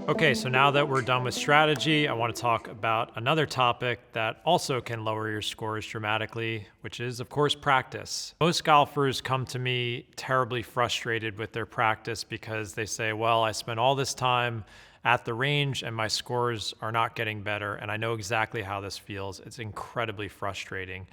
Okay, so now that we're done with strategy, I want to talk about another topic that also can lower your scores dramatically, which is, of course, practice. Most golfers come to me terribly frustrated with their practice because they say, well, I spent all this time at the range and my scores are not getting better, and I know exactly how this feels. It's incredibly frustrating.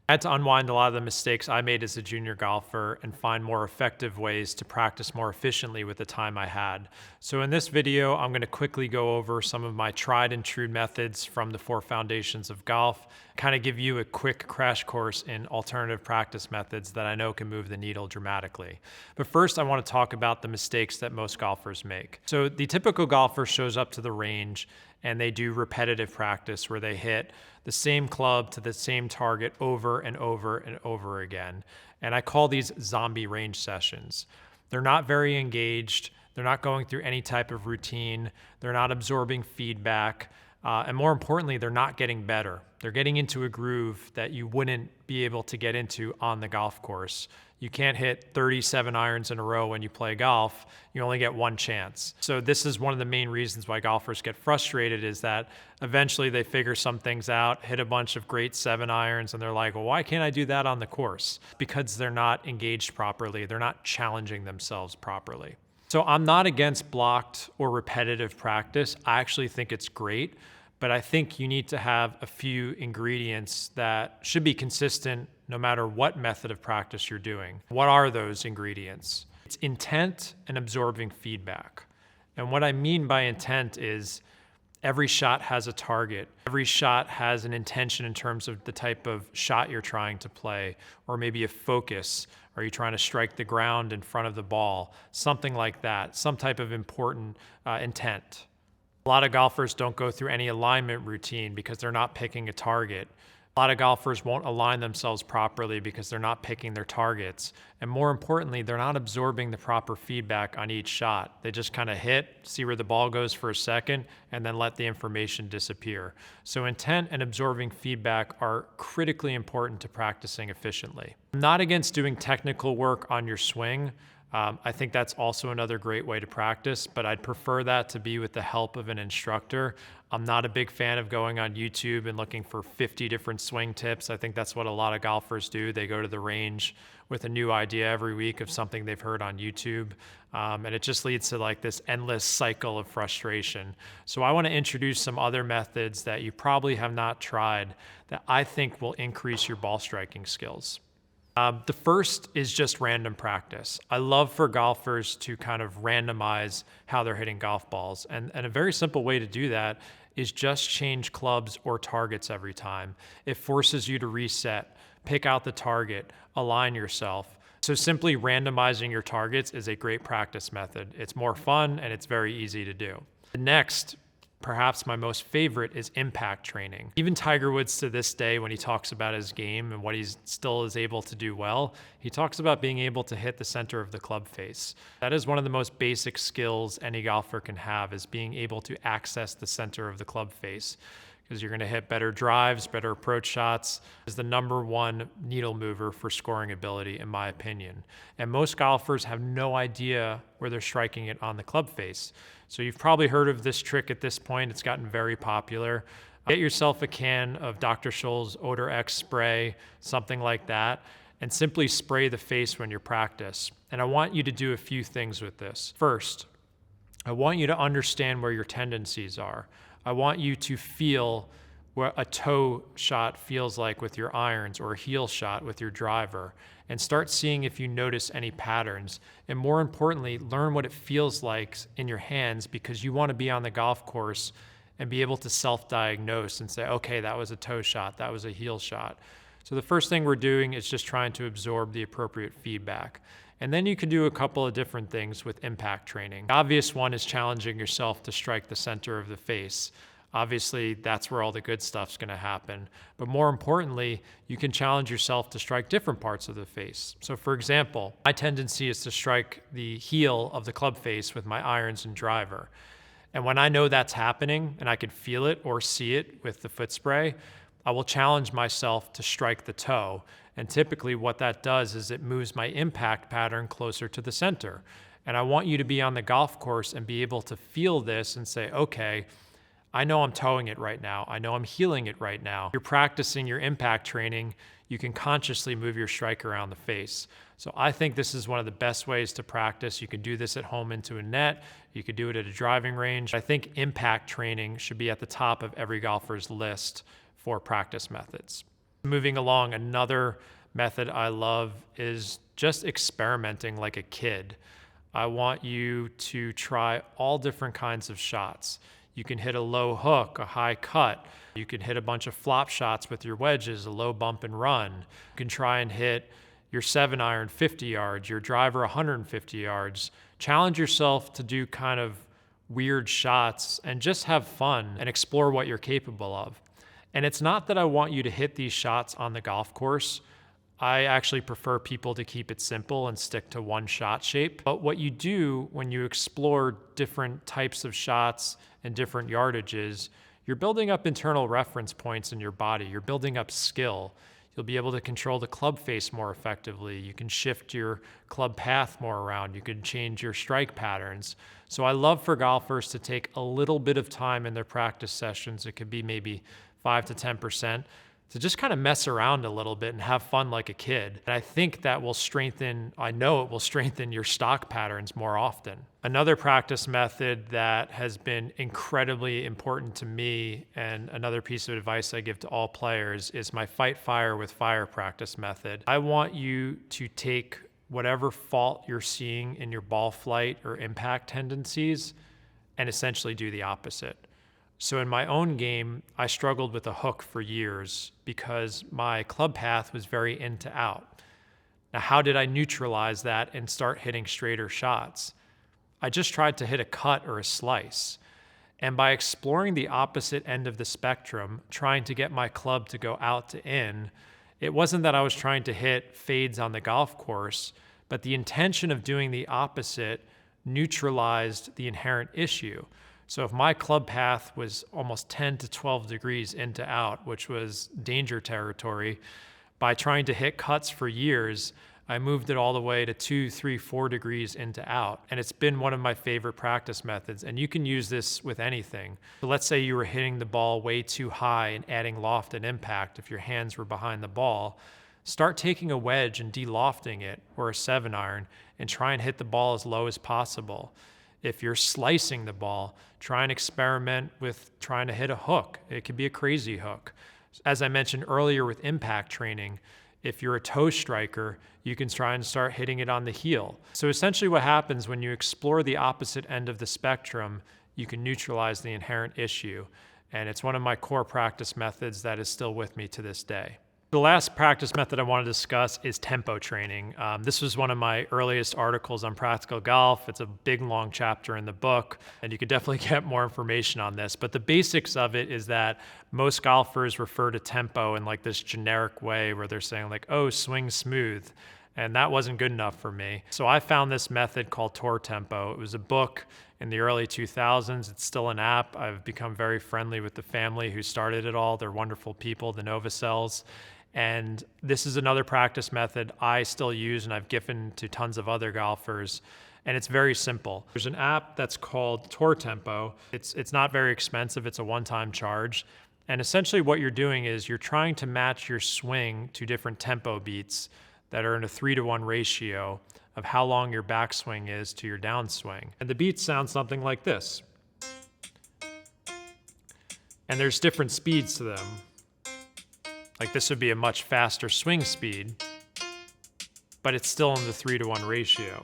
I had to unwind a lot of the mistakes I made as a junior golfer and find more effective ways to practice more efficiently with the time I had. So in this video, I'm going to quickly go over some of my tried and true methods from the 4 foundations of golf, kind of give you a quick crash course in alternative practice methods that I know can move the needle dramatically. But first, I want to talk about the mistakes that most golfers make. So the typical golfer shows up to the range and they do repetitive practice where they hit the same club to the same target over and over and over again. And I call these zombie range sessions. They're not very engaged. They're not going through any type of routine. They're not absorbing feedback. And more importantly, they're not getting better. They're getting into a groove that you wouldn't be able to get into on the golf course. You can't hit 37 irons in a row when you play golf. You only get one chance. So this is one of the main reasons why golfers get frustrated, is that eventually they figure some things out, hit a bunch of great 7 irons, and they're like, well, why can't I do that on the course? Because they're not engaged properly. They're not challenging themselves properly. So I'm not against blocked or repetitive practice. I actually think it's great, but I think you need to have a few ingredients that should be consistent no matter what method of practice you're doing. What are those ingredients? It's intent and absorbing feedback. And what I mean by intent is every shot has a target. Every shot has an intention in terms of the type of shot you're trying to play, or maybe a focus. Are you trying to strike the ground in front of the ball? Something like that, some type of important intent. A lot of golfers don't go through any alignment routine because they're not picking a target. A lot of golfers won't align themselves properly because they're not picking their targets. And more importantly, they're not absorbing the proper feedback on each shot. They just kind of hit, see where the ball goes for a second, and then let the information disappear. So intent and absorbing feedback are critically important to practicing efficiently. I'm not against doing technical work on your swing. I think that's also another great way to practice, but I'd prefer that to be with the help of an instructor. I'm not a big fan of going on YouTube and looking for 50 different swing tips. I think that's what a lot of golfers do. They go to the range with a new idea every week of something they've heard on YouTube. And it just leads to like this endless cycle of frustration. So I want to introduce some other methods that you probably have not tried that I think will increase your ball striking skills. The first is just random practice. I love for golfers to kind of randomize how they're hitting golf balls. And a very simple way to do that is just change clubs or targets every time. It forces you to reset, pick out the target, align yourself. So simply randomizing your targets is a great practice method. It's more fun and it's very easy to do. The next, perhaps my most favorite, is impact training. Even Tiger Woods to this day, when he talks about his game and what he still is able to do well, he talks about being able to hit the center of the club face. That is one of the most basic skills any golfer can have, is being able to access the center of the club face, because you're going to hit better drives, better approach shots. Is the #1 needle mover for scoring ability, in my opinion. And most golfers have no idea where they're striking it on the club face. So you've probably heard of this trick at this point. It's gotten very popular. Get yourself a can of Dr. Scholl's Odor X spray, something like that, and simply spray the face when you practice. And I want you to do a few things with this. First, I want you to understand where your tendencies are. I want you to feel what a toe shot feels like with your irons, or a heel shot with your driver, and start seeing if you notice any patterns. And more importantly, learn what it feels like in your hands, because you want to be on the golf course and be able to self-diagnose and say, okay, that was a toe shot, that was a heel shot. So the first thing we're doing is just trying to absorb the appropriate feedback. And then you can do a couple of different things with impact training. The obvious one is challenging yourself to strike the center of the face. Obviously, that's where all the good stuff's going to happen. But more importantly, you can challenge yourself to strike different parts of the face. So for example, my tendency is to strike the heel of the club face with my irons and driver. And when I know that's happening and I can feel it or see it with the foot spray, I will challenge myself to strike the toe. And typically what that does is it moves my impact pattern closer to the center. And I want you to be on the golf course and be able to feel this and say, okay, I know I'm towing it right now. I know I'm heeling it right now. You're practicing your impact training. You can consciously move your strike around the face. So I think this is one of the best ways to practice. You can do this at home into a net. You could do it at a driving range. I think impact training should be at the top of every golfer's list for practice methods. Moving along, another method I love is just experimenting like a kid. I want you to try all different kinds of shots. You can hit a low hook, a high cut. You can hit a bunch of flop shots with your wedges, a low bump and run. You can try and hit your 7-iron 50 yards, your driver 150 yards. Challenge yourself to do kind of weird shots and just have fun and explore what you're capable of. And it's not that I want you to hit these shots on the golf course. I actually prefer people to keep it simple and stick to one shot shape. But what you do when you explore different types of shots and different yardages, you're building up internal reference points in your body. You're building up skill. You'll be able to control the club face more effectively. You can shift your club path more around. You can change your strike patterns. So I love for golfers to take a little bit of time in their practice sessions. It could be maybe 5 to 10%. To just kind of mess around a little bit and have fun like a kid. And I think that will I know it will strengthen your stock patterns more often. Another practice method that has been incredibly important to me, and another piece of advice I give to all players, is my fight fire with fire practice method. I want you to take whatever fault you're seeing in your ball flight or impact tendencies and essentially do the opposite. So in my own game, I struggled with a hook for years because my club path was very in to out. Now, how did I neutralize that and start hitting straighter shots? I just tried to hit a cut or a slice. And by exploring the opposite end of the spectrum, trying to get my club to go out to in, it wasn't that I was trying to hit fades on the golf course, but the intention of doing the opposite neutralized the inherent issue. So if my club path was almost 10 to 12 degrees into out, which was danger territory, by trying to hit cuts for years, I moved it all the way to 2, 3, 4 degrees into out. And it's been one of my favorite practice methods. And you can use this with anything. So let's say you were hitting the ball way too high and adding loft and impact if your hands were behind the ball. Start taking a wedge and de-lofting it, or a 7-iron, and try and hit the ball as low as possible. If you're slicing the ball, try and experiment with trying to hit a hook. It could be a crazy hook. As I mentioned earlier with impact training, if you're a toe striker, you can try and start hitting it on the heel. So essentially what happens when you explore the opposite end of the spectrum, you can neutralize the inherent issue. And it's one of my core practice methods that is still with me to this day. The last practice method I want to discuss is tempo training. This was one of my earliest articles on practical golf. It's a big, long chapter in the book, and you could definitely get more information on this. But the basics of it is that most golfers refer to tempo in like this generic way where they're saying like, oh, swing smooth. And that wasn't good enough for me. So I found this method called Tour Tempo. It was a book in the early 2000s. It's still an app. I've become very friendly with the family who started it all. They're wonderful people, the Novocells. And this is another practice method I still use and I've given to tons of other golfers. And it's very simple. There's an app that's called Tour Tempo. It's not very expensive. It's a one-time charge. And essentially what you're doing is you're trying to match your swing to different tempo beats that are in a 3-to-1 ratio of how long your backswing is to your downswing. And the beats sound something like this. And there's different speeds to them. Like this would be a much faster swing speed, but it's still in the 3-to-1 ratio.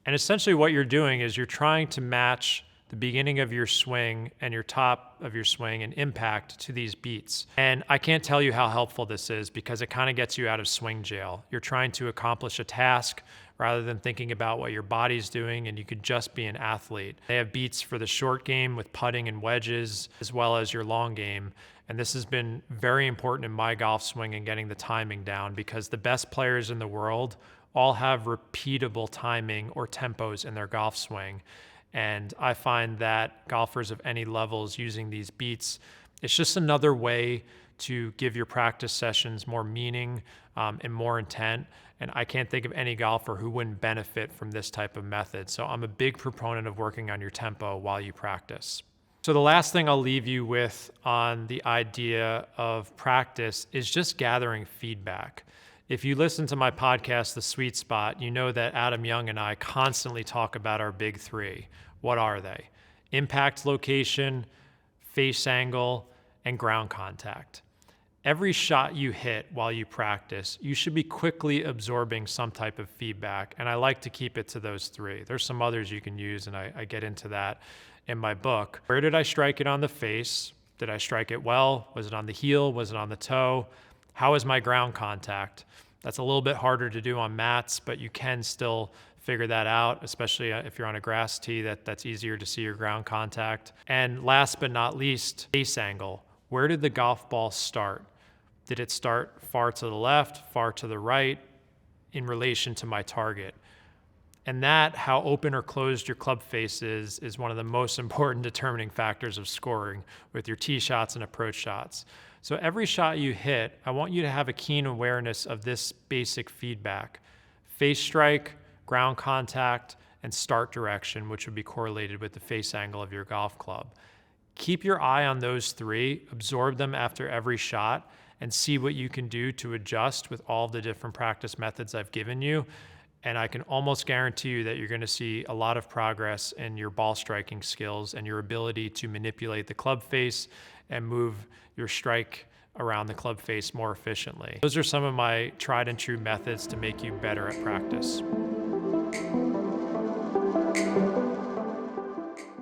And essentially what you're doing is you're trying to match the beginning of your swing and your top of your swing and impact to these beats. And I can't tell you how helpful this is because it kind of gets you out of swing jail. You're trying to accomplish a task rather than thinking about what your body's doing, and you could just be an athlete. They have beats for the short game with putting and wedges, as well as your long game. And this has been very important in my golf swing and getting the timing down because the best players in the world all have repeatable timing or tempos in their golf swing. And I find that golfers of any levels using these beats, it's just another way to give your practice sessions more meaning, and more intent. And I can't think of any golfer who wouldn't benefit from this type of method. So I'm a big proponent of working on your tempo while you practice. So the last thing I'll leave you with on the idea of practice is just gathering feedback. If you listen to my podcast, The Sweet Spot, you know that Adam Young and I constantly talk about our big three. What are they? Impact location, face angle, and ground contact. Every shot you hit while you practice, you should be quickly absorbing some type of feedback. And I like to keep it to those three. There's some others you can use, and I get into that in my book. Where did I strike it on the face? Did I strike it well? Was it on the heel? Was it on the toe? How is my ground contact? That's a little bit harder to do on mats, but you can still figure that out, especially if you're on a grass tee, that's easier to see your ground contact. And last but not least, face angle. Where did the golf ball start? Did it start far to the left, far to the right, in relation to my target? And that, how open or closed your club face is one of the most important determining factors of scoring with your tee shots and approach shots. So every shot you hit, I want you to have a keen awareness of this basic feedback. Face strike, ground contact, and start direction, which would be correlated with the face angle of your golf club. Keep your eye on those three, absorb them after every shot, and see what you can do to adjust with all the different practice methods I've given you. And I can almost guarantee you that you're going to see a lot of progress in your ball striking skills and your ability to manipulate the club face and move your strike around the club face more efficiently. Those are some of my tried and true methods to make you better at practice.